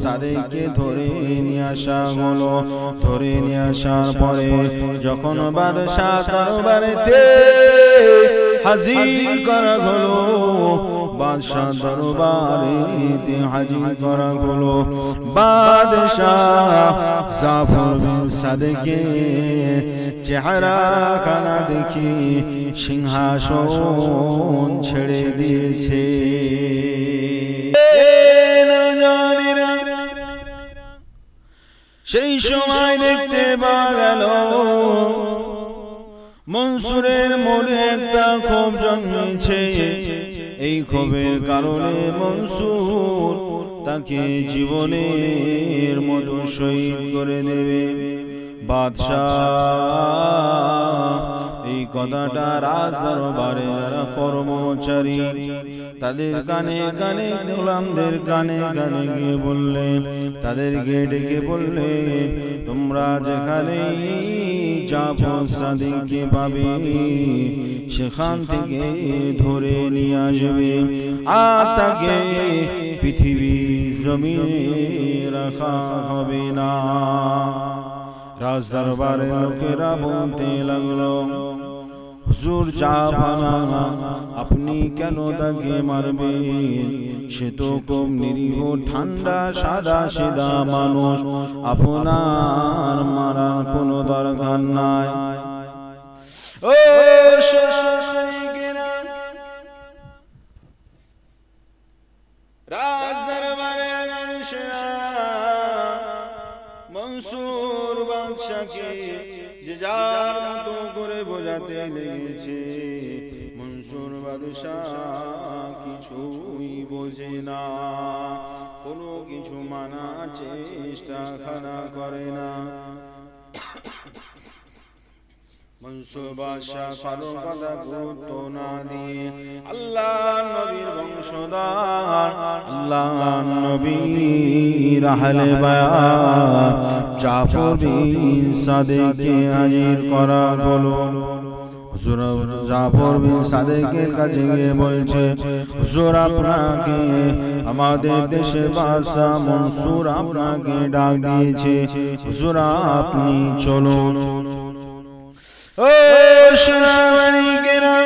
সাদেককে ধরে নিয়ে আসা হলো। ধরে নিয়ে আসার পরে যখন বাদশাহ দরবারেতে হাজির করা হলো, বাদশাহ দরবারেতে হাজির করা হলো, বাদশাহ জাফর বিন সাদেকের চেহারা খানা দেখি সিংহাসন ছেড়ে দিয়েছে। সেই সময় দেখতে পাওয়া গেল মনসুরের মনে একটা ক্ষোভ জন্মেছে। এই ক্ষোভের কারণে মনসুর তাকে জীবনের মতো শহীদ করে দেবে। বাদশাহ এই কথাটা রাজদরবারে যারা কর্মচারী তাদের কানে কানে, গোলামদের কানে কানে গিয়ে বললেন, তাদেরকে ডেকে বললেন, তোমরা যেখানেই জাফর সাদিককে পাবে সেখান থেকে ধরে নিয়ে আসবে, আর তাকে পৃথিবীর জমিনে রাখা হবে না। রাজদরবারের লোকেরা বলতে লাগলো, হুজুর জাফানা, আপনি কেন তাকে মারবেন? সে তো খুব নিরীহ ঠান্ডা সাদা সিধা মানুষ, আপনার মারার কোনো দরকার নাই। ও রাজদরবারের মানুষেরা মনসুর বাদশাকে যে যার মতো করে বোঝাতে লেগেছে। মনসুর বাদশাহ কিছুই বোঝে না, কোনো কিছু মানার চেষ্টা খানা করে না। মনসুর বাদশাহ কারো কথা গুরুত্ব না দিয়ে আল্লাহ নবীর বংশধর, আল্লাহ নবীর আহলে বায়াত জাফর বিন সাদেককে হাজির করা হলো। হুজুর জাফর বিন সাদেকের কাছে গিয়ে বলছে, হুজুর আপনাকে আমাদের দেশের বাদশাহ মনসুর আপনাকে ডাক দিয়েছে, হুজুর আপনি চলুন। ও সোনামানিকেরা,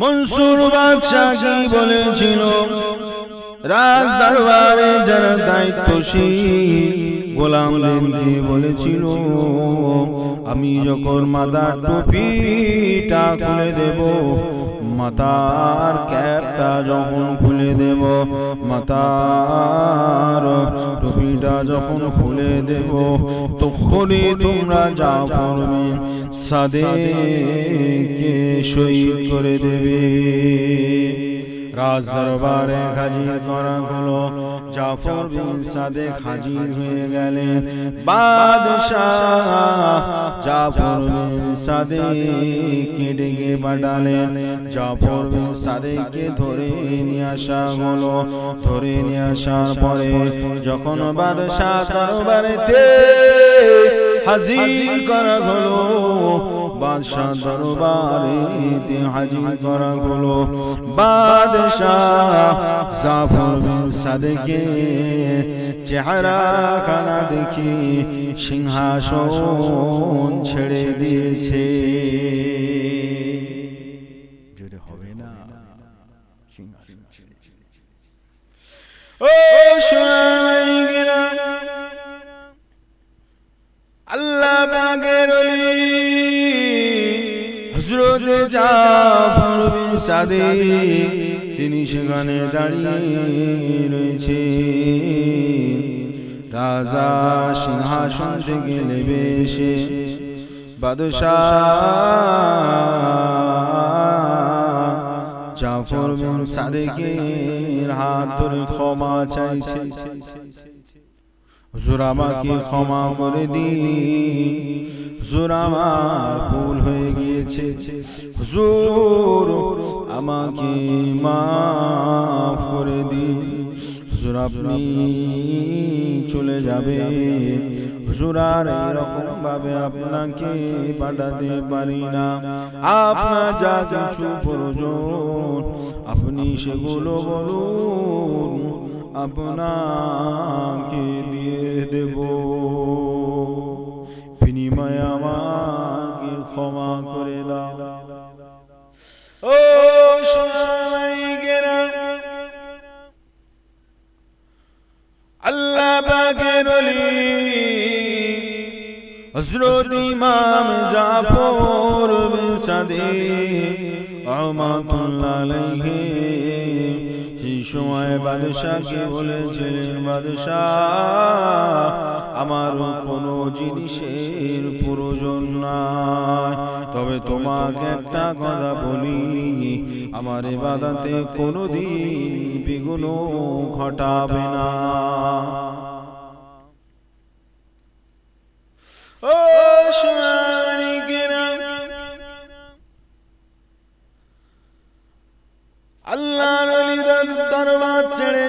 মনসুর বাদশাহ কি বলেছিল? রাজ দরবারে যারা দায়িত্বশীল গোলামদেরকে বলেছিল, আমি যখন মাথার টুপিটা খুলে দেব, মাথার ক্যাপটা যখন খুলে দেব, মাথার টুপিটা যখন খুলে দেব, তখনই তোমরা জাফর বিন সাদেককে শহীদ করে দেবে। রাজদরবারে হাজির করা হলো, জাফর বিন সাদেক হাজির হয়ে গেলেন। বাদশাহ জাফর বিন সাদেককে ডেকে পাঠালেন। জাফর বিন সাদেককে ধরে নিয়ে আসা হলো। ধরে নিয়ে আসার পরে যখন বাদশাহ দরবারেতে হাজির করা হলো, বাদশাহ দরবারেতে হাজির করা হলো, বাদশাহ জাফর বিন সাদেকের চেহারা খানা দেখি সিংহাসন ছেড়ে দিয়েছে। জোরে হবে না? সিংহাসন ছেড়ে দিয়েছে। ও সোনামানিকেরা, আল্লাহ পাকের ওলি হযরত জাফর বিন সাদেক তিনি সেখানে দাঁড়িয়ে রয়েছে। রাজা সিংহাসন থেকে নেমে এসে বাদশাহ জাফর বিন সাদেকের হাত ধরে ক্ষমা চাইছে, হুজুর আমাকে ক্ষমা করে দিন, হুজুর আমার ভুল হয়ে গিয়েছে, হুজুর আমাকে মাফ করে দিন, হুজুর আপনি চলে যাবে, হুজুর আর এরকম ভাবে আপনাকে পাঠাতে পারি না, আপনার যা কিছু প্রয়োজন আপনি সেগুলো বলুন, আপনার পাকের ওলি হযরত ইমাম জাফর বিন সাদিক রহমাতুল্লাহ আলাইহি সেই সময় বাদশাকে বলেছিলেন, বাদশাহ আমার কোনো জিনিসের প্রয়োজন নাই, তবে তোমাকে একটা কথা বলি, আমার ইবাদতে কোনোদিন বিঘ্ন ঘটাবে না। ও সুনানিকেরা, আল্লাহর ওলিরা দরবার ছেড়ে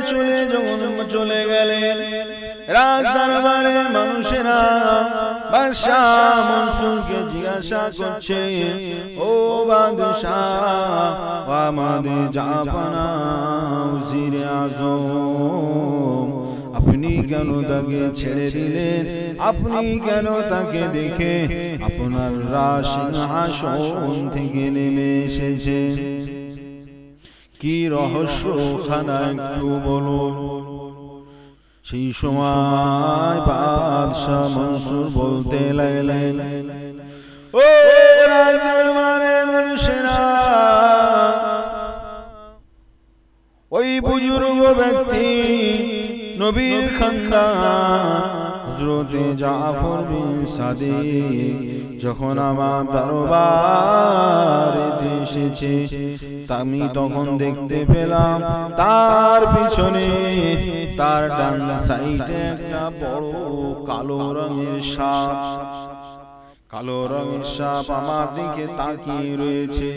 চলে গেলেন। রাজ দরবারের মানুষেরা বাদশাহ মনসুরকে জিজ্ঞাসা করছে, ও বাদশাহ, আমাদের জাহাপনা উজিরে আজম, আপনি কেন তাকে ছেড়ে দিলেন? আপনি কেন তাকে দেখে আপনার রাজসিংহাসন থেকে নেমে এসেছে? কি রহস্য খানা একটু বলুন। সেই সময় বাদশাহ মনসুর বলতে লাগলেন, ও রাজদরবারের মানুষেরা, ওই বুজুর্গ ব্যক্তি নবীর খানদান হযরত জাফর বিন সাদিক যখন আমার দরবারে এসেছে, আমি তখন দেখতে পেলাম তার পিছনে, তার ডান সাইডে একটা বড় কালো রঙের সাপ, কালো রঙের সাপ আমার দিকে তাকিয়ে রয়েছে।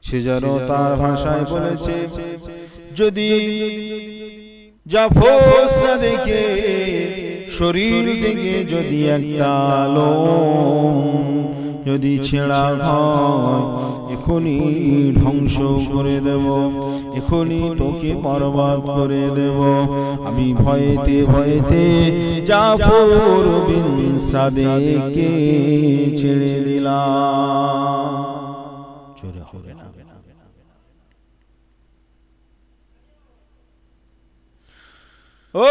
সে যেন তার ভাষায় বলেছে, যদি জাফর সাদিকে শরীর থেকে যদি একটা লোম যদি ছেঁড়া হয়, এখনই ধ্বংস করে দেব, এখনই তোকে বরবাদ করে দেব। আমি ভয়েতে ভয়েতে জাফর বিন সাদিককে ছেড়ে দিলাম। জোরে হবে না। ও